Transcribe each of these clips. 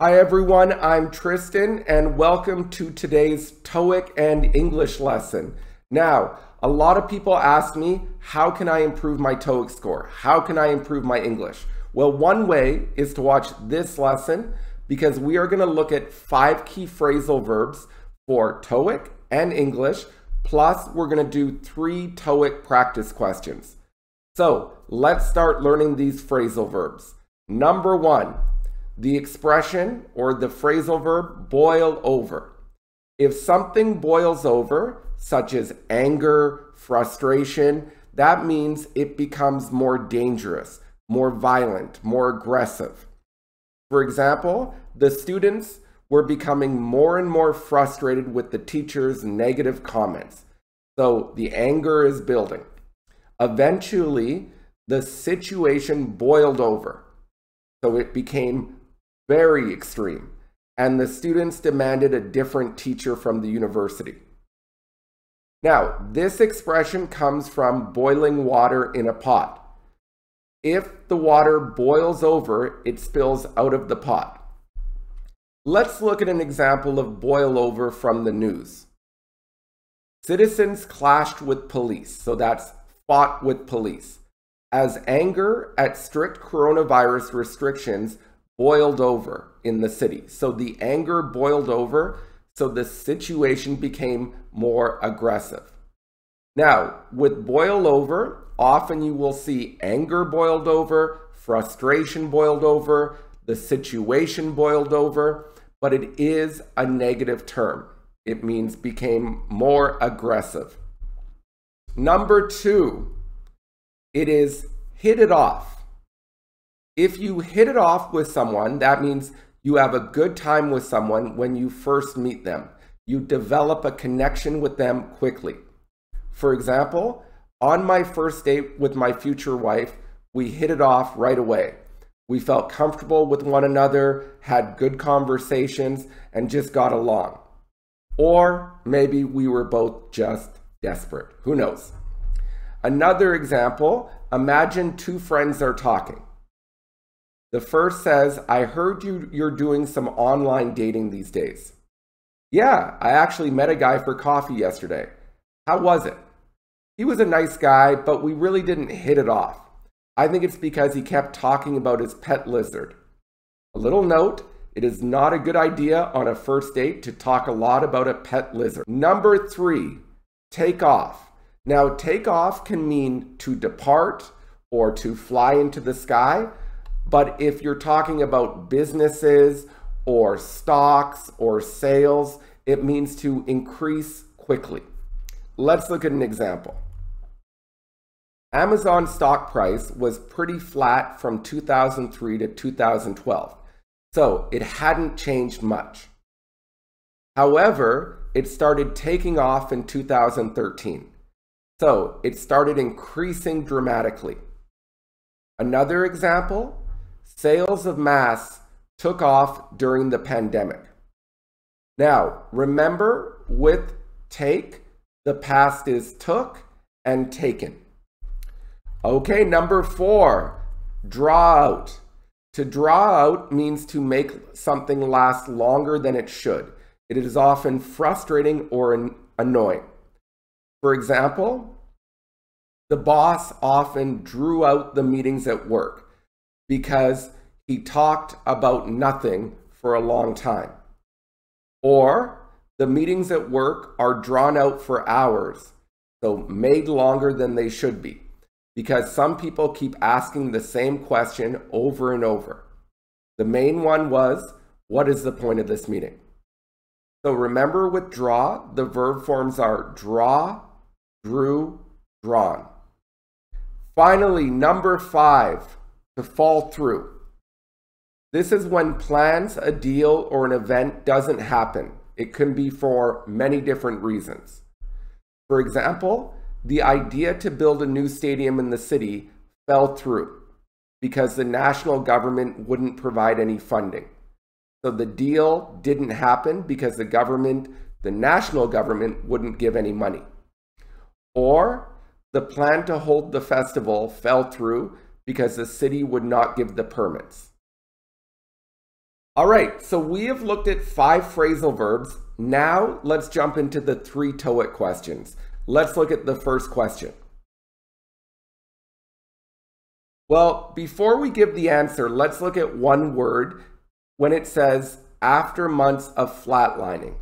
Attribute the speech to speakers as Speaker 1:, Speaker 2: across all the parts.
Speaker 1: Hi everyone, I'm Tristan and welcome to today's Toeic and English lesson. Now, a lot of people ask me, how can I improve my Toeic score? How can I improve my English? Well, one way is to watch this lesson because we are going to look at 5 key phrasal verbs for Toeic and English, plus we're going to do 3 Toeic practice questions. So let's start learning these phrasal verbs. Number 1. The expression or the phrasal verb boil over. If something boils over, such as anger, frustration, that means it becomes more dangerous, more violent, more aggressive. For example, the students were becoming more and more frustrated with the teacher's negative comments. So the anger is building. Eventually, the situation boiled over. So it became very extreme, and the students demanded a different teacher from the university. Now, this expression comes from boiling water in a pot. If the water boils over, it spills out of the pot. Let's look at an example of boil over from the news. Citizens clashed with police, so that's fought with police, as anger at strict coronavirus restrictions boiled over in the city. So the anger boiled over, so the situation became more aggressive. Now, with boil over, often you will see anger boiled over, frustration boiled over, the situation boiled over, but it is a negative term. It means became more aggressive. Number 2, it is hit it off. If you hit it off with someone, that means you have a good time with someone when you first meet them. You develop a connection with them quickly. For example, on my first date with my future wife, we hit it off right away. We felt comfortable with one another, had good conversations, and just got along. Or maybe we were both just desperate. Who knows? Another example, imagine 2 friends are talking. The first says, I heard you're doing some online dating these days. Yeah, I actually met a guy for coffee yesterday. How was it? He was a nice guy, but we really didn't hit it off. I think it's because he kept talking about his pet lizard. A little note, it is not a good idea on a first date to talk a lot about a pet lizard. Number 3, take off. Now, take off can mean to depart or to fly into the sky. But if you're talking about businesses or stocks or sales, it means to increase quickly. Let's look at an example. Amazon stock price was pretty flat from 2003 to 2012, so it hadn't changed much. However, it started taking off in 2013, so it started increasing dramatically. Another example, sales of masks took off during the pandemic. Now, remember with take, the past is took and taken. Okay, number 4, draw out. To draw out means to make something last longer than it should. It is often frustrating or annoying. For example, the boss often drew out the meetings at work because he talked about nothing for a long time. Or the meetings at work are drawn out for hours, so made longer than they should be, because some people keep asking the same question over and over. The main one was, what is the point of this meeting? So remember with draw, the verb forms are draw, drew, drawn. Finally, number 5, to fall through. This is when plans, a deal, or an event doesn't happen. It can be for many different reasons. For example, the idea to build a new stadium in the city fell through because the national government wouldn't provide any funding. So the deal didn't happen because the national government wouldn't give any money. Or the plan to hold the festival fell through because the city would not give the permits. All right, so we have looked at 5 phrasal verbs. Now let's jump into the 3 TOEIC questions. Let's look at the first question. Well, before we give the answer, let's look at one word when it says after months of flatlining.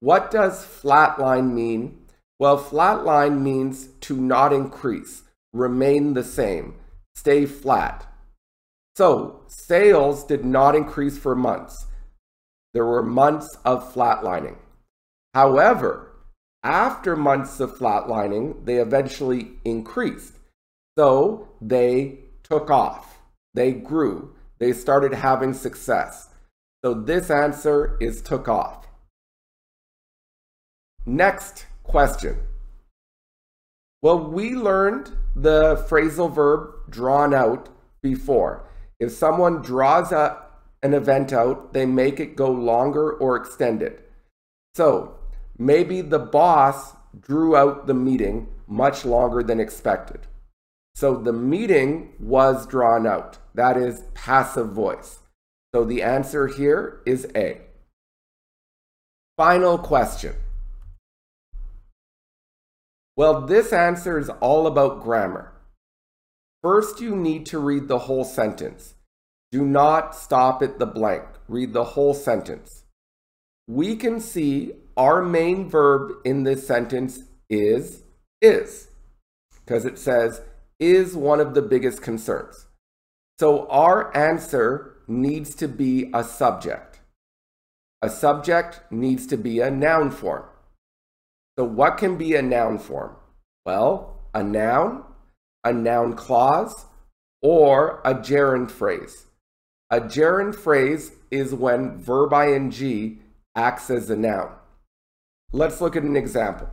Speaker 1: What does flatline mean? Well, flatline means to not increase, remain the same, stay flat. So, sales did not increase for months. There were months of flatlining. However, after months of flatlining, they eventually increased. So, they took off. They grew. They started having success. So, this answer is took off. Next question. Well, we learned the phrasal verb drawn out before. If someone draws an event out, they make it go longer or extend it. So maybe the boss drew out the meeting much longer than expected. So the meeting was drawn out. That is passive voice. So the answer here is A. Final question. Well, this answer is all about grammar. First, you need to read the whole sentence. Do not stop at the blank. Read the whole sentence. We can see our main verb in this sentence is, because it says, is one of the biggest concerns. So our answer needs to be a subject. A subject needs to be a noun form. So what can be a noun form? Well, a noun clause, or a gerund phrase. A gerund phrase is when verb ing acts as a noun. Let's look at an example.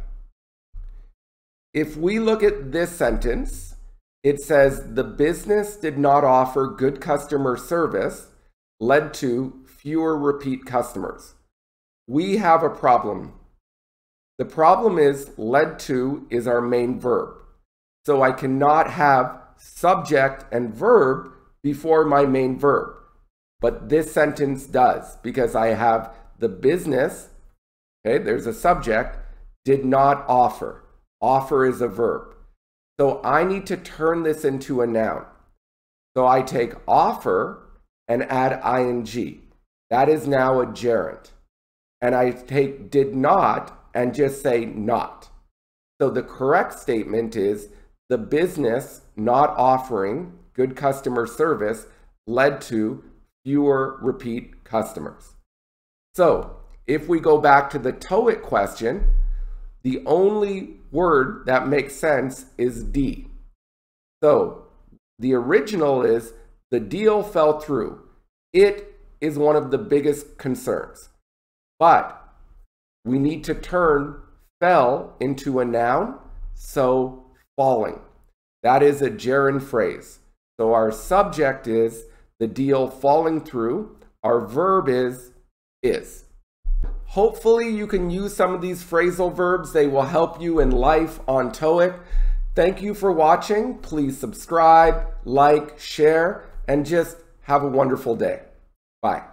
Speaker 1: If we look at this sentence, it says the business did not offer good customer service, led to fewer repeat customers. We have a problem. The problem is led to is our main verb. So I cannot have subject and verb before my main verb. But this sentence does, because I have the business, okay, there's a subject, did not offer. Offer is a verb. So I need to turn this into a noun. So I take offer and add ing. That is now a gerund. And I take did not and just say not. So the correct statement is the business not offering good customer service led to fewer repeat customers. So if we go back to the TOEIC question, the only word that makes sense is D. So the original is the deal fell through. It is one of the biggest concerns. But we need to turn fell into a noun, so falling. That is a gerund phrase. So our subject is the deal falling through. Our verb is. Hopefully you can use some of these phrasal verbs. They will help you in life on TOEIC. Thank you for watching. Please subscribe, like, share, and just have a wonderful day. Bye.